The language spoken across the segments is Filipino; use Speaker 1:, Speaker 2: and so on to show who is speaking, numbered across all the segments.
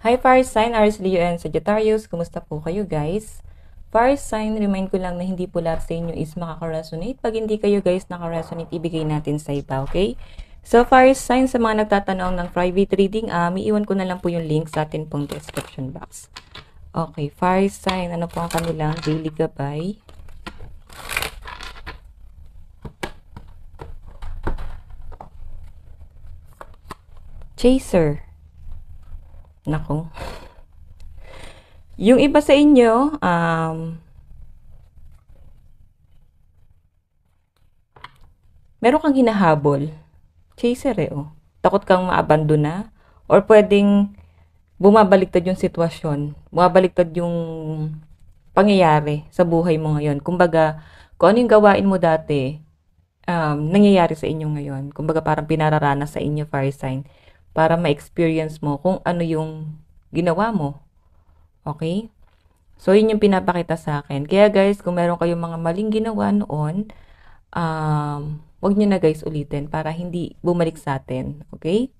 Speaker 1: Hi Fire Sign, Aries, Leo, and Sagittarius. Kumusta po kayo guys? Fire Sign, remind ko lang na hindi po lahat sa inyo is makaka-resonate. Pag hindi kayo guys naka-resonate, ibigay natin sa iba, okay? So Fire Sign, sa mga nagtatanong ng private reading, iiwan ko na lang po yung link sa atin pong description box. Okay, Fire Sign, ano po ang kanilang daily gabay? Chaser. Nako. Yung iba sa inyo, meron kang hinahabol. Chaser oh. Takot kang maabandon na. Or pwedeng bumabaliktad yung sitwasyon. Bumabaliktad yung pangyayari sa buhay mo ngayon. Kumbaga, kung ano yung gawain mo dati, nangyayari sa inyo ngayon. Kumbaga, parang pinararanas sa inyo, fire sign, para ma-experience mo kung ano yung ginawa mo. Okay? So, yun yung pinapakita sa akin. Kaya guys, kung meron kayong mga maling ginawa noon, wag nyo na guys ulitin para hindi bumalik sa atin. Okay?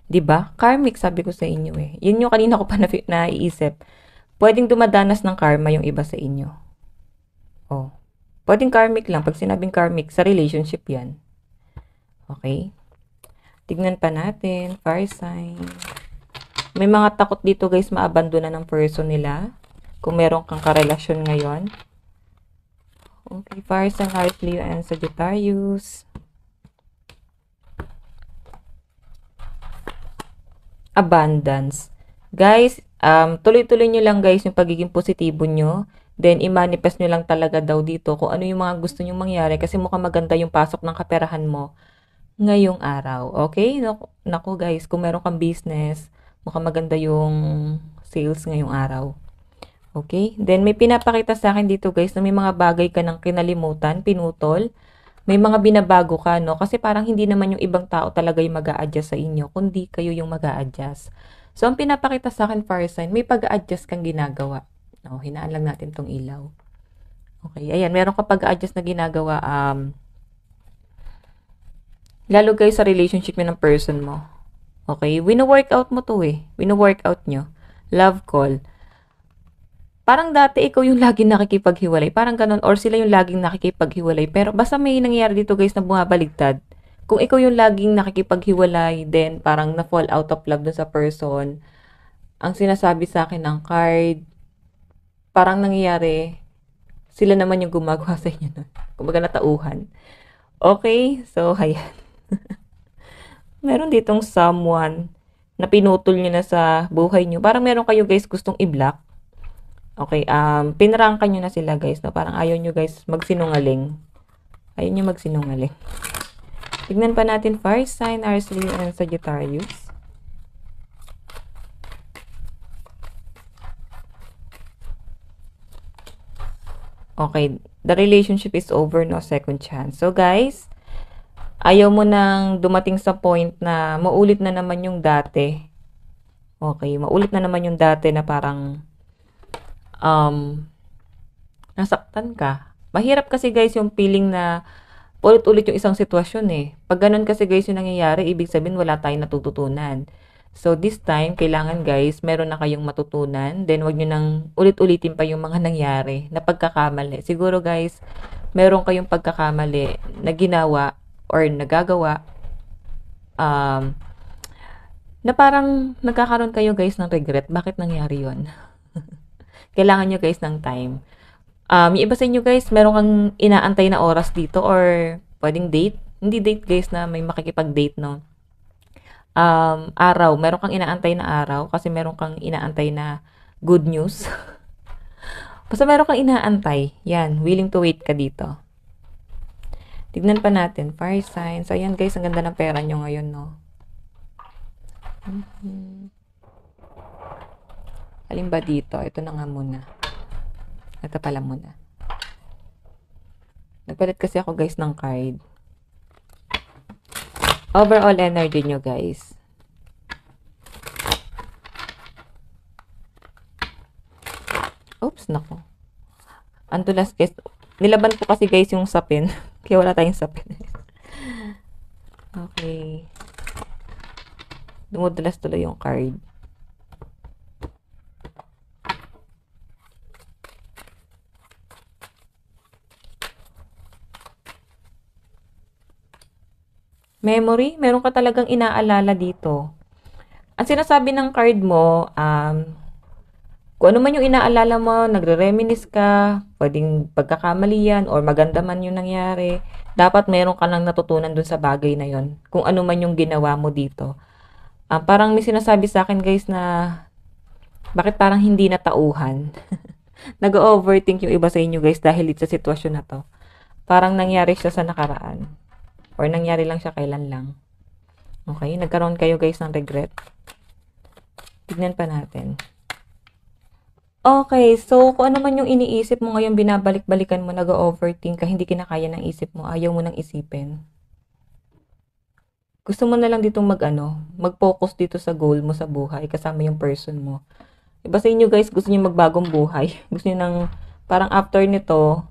Speaker 1: 'Di ba? Karmic sabi ko sa inyo eh. Yun yung kanina ko pa naiisip. Pwedeng dumadanas ng karma yung iba sa inyo. Oh. Pwedeng karmic lang. Pag sinabing karmic, sa relationship yan. Okay? Tignan pa natin. Fire sign. May mga takot dito guys maabandona ng person nila. Kung meron kang karelasyon ngayon. Okay. Fire sign, Aries, Leo, and Sagittarius. Abundance. Guys, tuloy-tuloy nyo lang guys yung pagiging positibo nyo. Then, i-manifest nyo lang talaga daw dito kung ano yung mga gusto nyo mangyari kasi mukhang maganda yung pasok ng kaperahan mo ngayong araw. Okay? Naku guys, kung meron kang business, mukhang maganda yung sales ngayong araw. Okay? Then, may pinapakita sa akin dito guys na may mga bagay ka ng kinalimutan, pinutol. May mga binabago ka, no? Kasi parang hindi naman yung ibang tao talaga yung mag-a-adjust sa inyo, kundi kayo yung mag-a-adjust. So, ang pinapakita sa akin, fire sign, may pag-a-adjust kang ginagawa. No, hinaan lang natin tong ilaw. Okay, ayan, meron ka pag-a-adjust na ginagawa, lalo kayo sa relationship nyo ng person mo. Okay, wino-workout mo to eh. Wino-workout nyo. Love call. Parang dati ikaw yung laging nakikipaghiwalay. Parang ganun. Or sila yung laging nakikipaghiwalay. Pero basta may nangyayari dito guys na bumabaligtad. Kung ikaw yung laging nakikipaghiwalay, then parang na-fall out of love dun sa person, ang sinasabi sa akin ng card, parang nangyayari, sila naman yung gumagawa sa inyo nun. Kumbaga natauhan. Okay? So, ayan. Meron ditong someone na pinutol nyo na sa buhay nyo. Parang meron kayo guys gustong i-block. Okay, pinarangkan nyo na sila guys, no? Parang ayaw nyo guys magsinungaling. Ayaw nyo magsinungaling. Tignan pa natin fire sign, Aries, Leo, and Sagittarius. Okay, the relationship is over, no second chance. So guys, ayaw mo nang dumating sa point na maulit na naman yung dati. Okay, maulit na naman yung dati na parang nasaktan ka. Mahirap kasi guys yung feeling na ulit-ulit yung isang sitwasyon eh. Pag ganun kasi guys yung nangyayari, ibig sabihin wala tayong natututunan. So this time, kailangan guys, meron na kayong matutunan. Then wag nyo nang ulit-ulitin pa yung mga nangyari na pagkakamali. Siguro guys, meron kayong pagkakamali na ginawa or nagagawa na parang nagkakaroon kayo guys ng regret. Bakit nangyari yon? Kailangan nyo guys ng time. Yung iba sa inyo guys, meron kang inaantay na oras dito or pwedeng date. Hindi date guys na may makikipag-date, no? Araw. Meron kang inaantay na araw kasi meron kang inaantay na good news. Basta meron kang inaantay. Yan. Willing to wait ka dito. Tignan pa natin. Fire signs. Ayan guys, ang ganda ng pera nyo ngayon, no? Alin ba dito? Ito na nga muna. Ito pala muna. Nagpalit kasi ako guys ng card. Overall energy nyo guys. Oops, nako. Antulas guys. Nilaban ko kasi guys yung sapin. Kaya wala tayong sapin. Okay. Dumudulas tuloy yung card. Memory, meron ka talagang inaalala dito. Ang sinasabi ng card mo, kung ano man yung inaalala mo, nagre-reminisce ka, pwedeng pagkakamali yan, or maganda man yung nangyari, dapat meron ka lang natutunan dun sa bagay na yon. Kung ano man yung ginawa mo dito. Parang may sinasabi sa akin guys na, bakit parang hindi natauhan? Nag-overthink yung iba sa inyo guys dahil dito sa sitwasyon na to. Parang nangyari siya sa nakaraan. Or nangyari lang siya kailan lang. Okay, nagkaroon kayo guys ng regret. Tignan pa natin. Okay, so kung ano man yung iniisip mo ngayon, binabalik-balikan mo, nag-overthink ka, hindi kinakaya ng isip mo, ayaw mo nang isipin. Gusto mo na lang ditong mag-focus dito sa goal mo sa buhay, kasama yung person mo. Iba sa inyo guys, gusto niyo magbagong buhay. Gusto niyo ng, parang after nito,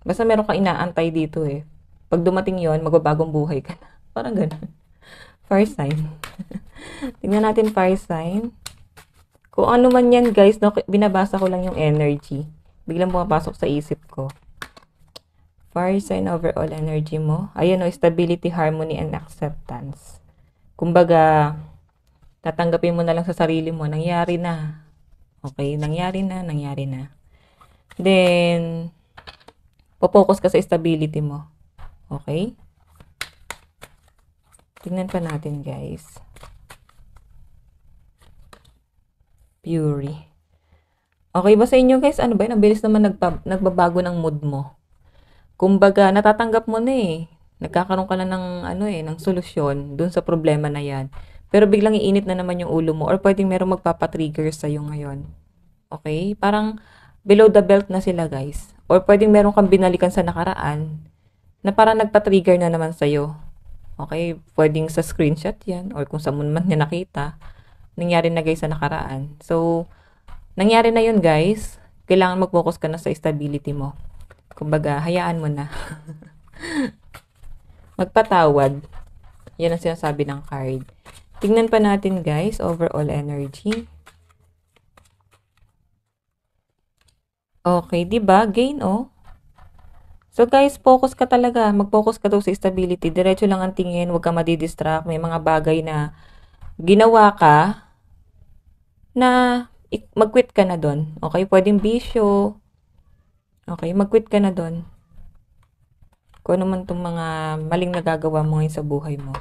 Speaker 1: basta meron kang inaantay dito eh. Pag dumating yon, magbabagong buhay ka na. Parang ganun. Fire sign. Tingnan natin fire sign. Kung ano man yan guys, no, binabasa ko lang yung energy. Biglang pumapasok sa isip ko. Fire sign overall energy mo. Ayan o, stability, harmony, and acceptance. Kumbaga, tatanggapin mo na lang sa sarili mo, nangyari na. Okay, nangyari na. Then, focus ka sa stability mo. Okay? Tingnan pa natin guys. Fury. Okay ba sa inyo guys? Ano ba yun? Ang bilis naman nagbabago ng mood mo. Kumbaga, natatanggap mo na eh. Nagkakaroon ka na ng, ng solusyon dun sa problema na yan. Pero biglang iinit na naman yung ulo mo or pwedeng merong magpapatrigger sa'yo ngayon. Okay? Parang below the belt na sila guys. Or pwedeng meron kang binalikan sa nakaraan na parang nagpatrigger na naman sa'yo. Okay? Pwedeng sa screenshot yan or kung saan mo man niya nakita. Nangyari na guys sa nakaraan. So, nangyari na yun guys. Kailangan mag-focus ka na sa stability mo. Kumbaga, hayaan mo na. Magpatawad. Yan ang sinasabi ng card. Tingnan pa natin guys, overall energy. Okay, di ba? Gain oh. So guys, focus ka talaga. Mag-focus ka daw sa stability. Diretso lang ang tingin, huwag ka madidistract. May mga bagay na ginawa ka na mag-quit ka na doon. Okay, pwedeng bisyo. Okay, mag-quit ka na doon. Kung ano man itong mga maling nagagawa mo ngayon sa buhay mo.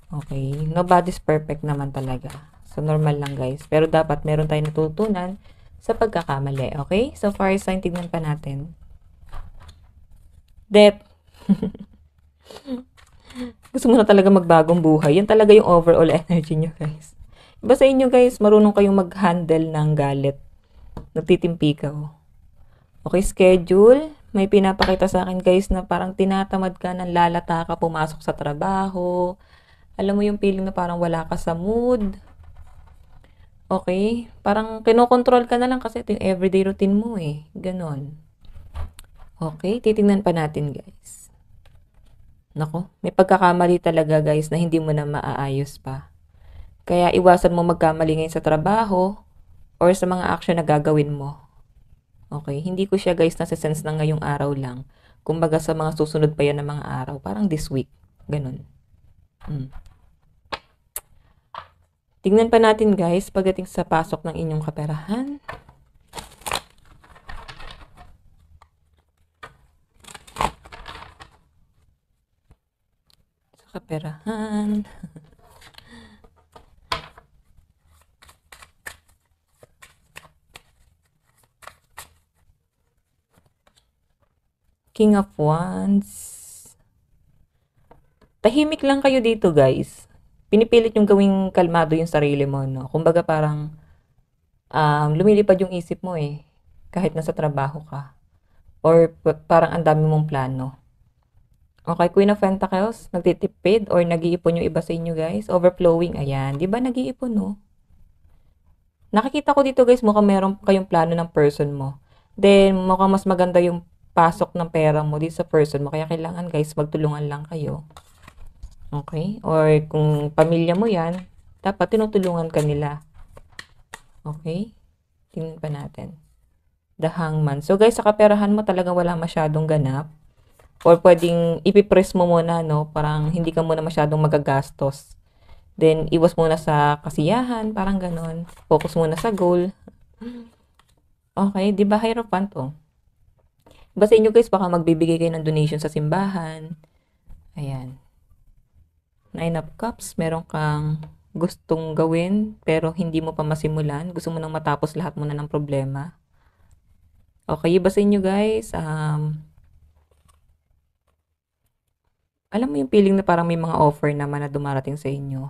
Speaker 1: Okay, nobody's perfect naman talaga. So, normal lang guys. Pero dapat meron tayong natutunan sa pagkakamali. Okay? So, fire sign, tignan pa natin. Death. Gusto mo na talaga magbagong buhay. Yan talaga yung overall energy nyo guys. Iba sa inyo guys, marunong kayong mag-handle ng galit. Nagtitimpi ka oh. Okay, schedule. May pinapakita sa akin guys na parang tinatamad ka, lalata ka, pumasok sa trabaho. Alam mo yung feeling na parang wala ka sa mood. Okay? Parang kinokontrol ka na lang kasi ito yung everyday routine mo eh. Ganon. Okay, titingnan pa natin guys. Nako, may pagkakamali talaga guys na hindi mo na maaayos pa. Kaya iwasan mo magkamali ngayon sa trabaho or sa mga action na gagawin mo. Okay, hindi ko siya guys nasa-sense na ngayong araw lang. Kumbaga sa mga susunod pa yan na mga araw. Parang this week. Ganun. Tingnan pa natin guys pagdating sa pasok ng inyong kaperahan. Sa kaperahan. King of Wands. Tahimik lang kayo dito guys. Pinipilit yung gawing kalmado yung sarili mo, no? Kumbaga parang lumilipad yung isip mo eh. Kahit nasa trabaho ka. Or parang ang dami mong plano. Okay, Queen of Pentacles, nagtitipid or nag-iipon yung iba sa inyo guys. Overflowing, ayan. Di ba nag-iipon, no? Nakikita ko dito guys, mukhang meron kayong plano ng person mo. Then, mukhang mas maganda yung pasok ng pera mo dito sa person mo. Kaya kailangan guys, magtulungan lang kayo. Okay? Or kung pamilya mo yan, dapat tinutulungan ka nila. Okay? Tingnan pa natin. The Hangman. So guys, sa kaperahan mo talagang wala masyadong ganap. Or pwedeng ipipress mo muna, no? Parang hindi ka muna masyadong magagastos. Then, iwas muna sa kasiyahan, parang ganon. Focus muna sa goal. Okay, di ba Hierophant to? Basta inyo guys, baka magbibigay kayo ng donation sa simbahan. Ayan. Nine of Cups, meron kang gustong gawin, pero hindi mo pa masimulan. Gusto mo nang matapos lahat muna ng problema. Okay, iba sa inyo guys. Alam mo yung feeling na parang may mga offer naman na dumarating sa inyo.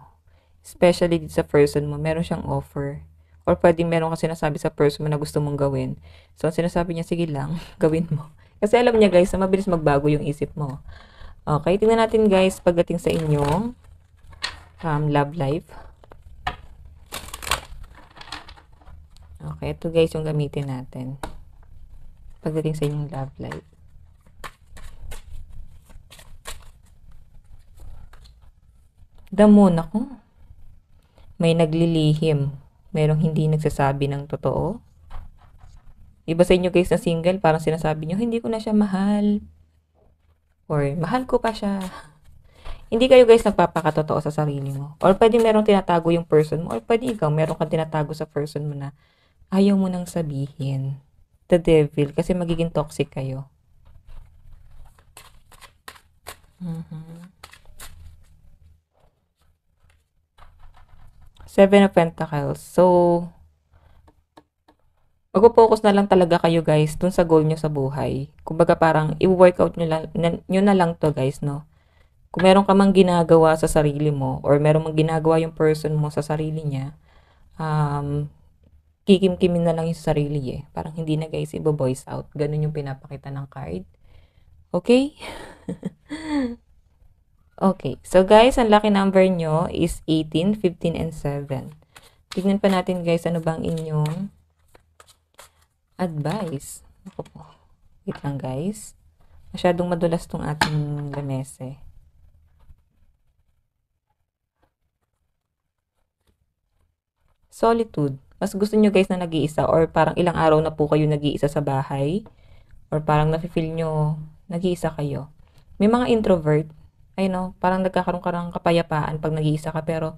Speaker 1: Especially dito sa person mo, meron siyang offer. Or pwedeng meron ka sinasabi sa person mo na gusto mong gawin. So, sinasabi niya, sige lang, gawin mo. Kasi alam niya guys, na mabilis magbago yung isip mo. Okay, tingnan natin guys pagdating sa inyong love life. Okay, ito guys yung gamitin natin. Pagdating sa inyong love life. The Moon, ako. May naglilihim. Merong hindi nagsasabi ng totoo. Iba sa inyo guys na single, parang sinasabi nyo, hindi ko na siya mahal. Or, mahal ko pa siya. Hindi kayo guys nagpapakatotoo sa sarili mo. Or pwede merong tinatago yung person mo. Or pwede ikaw, meron kang tinatago sa person mo na ayaw mo nang sabihin. The devil. Kasi magiging toxic kayo. Seven of Pentacles. So, mag-focus na lang talaga kayo guys dun sa goal nyo sa buhay. Kumbaga parang i-workout nyo na lang to guys, no? Kung meron ka mang ginagawa sa sarili mo or meron mang ginagawa yung person mo sa sarili niya, kikimkimin na lang yung sarili eh. Parang hindi na guys i-voice out. Ganun yung pinapakita ng card. Okay? Okay. So guys, ang lucky number nyo is 18, 15, and 7. Tignan pa natin guys ano bang inyong advice. Ako po. Wait lang guys. Masyadong madulas tong ating lamese. Solitude. Mas gusto nyo guys na nag-iisa or parang ilang araw na po kayo nag-iisa sa bahay or parang nafe-feel nyo nag-iisa kayo. May mga introvert, ay no, parang nagkakaroon ka ng kapayapaan pag nag-iisa ka pero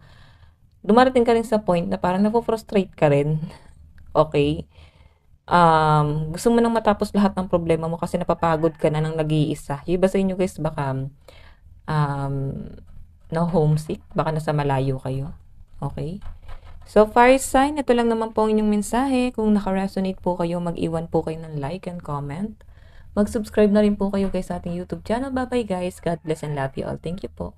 Speaker 1: dumarating ka rin sa point na parang napofrustrate ka rin. Okay? Gusto mo nang matapos lahat ng problema mo kasi napapagod ka na nang nag-iisa. Yung iba sa inyo guys baka na homesick, baka nasa malayo kayo. Okay? So, fire sign, ito lang naman po ang inyong mensahe. Kung naka-resonate po kayo, mag-iwan po kayo ng like and comment. Mag-subscribe na rin po kayo guys sa ating YouTube channel. Bye-bye guys. God bless and love you all. Thank you po.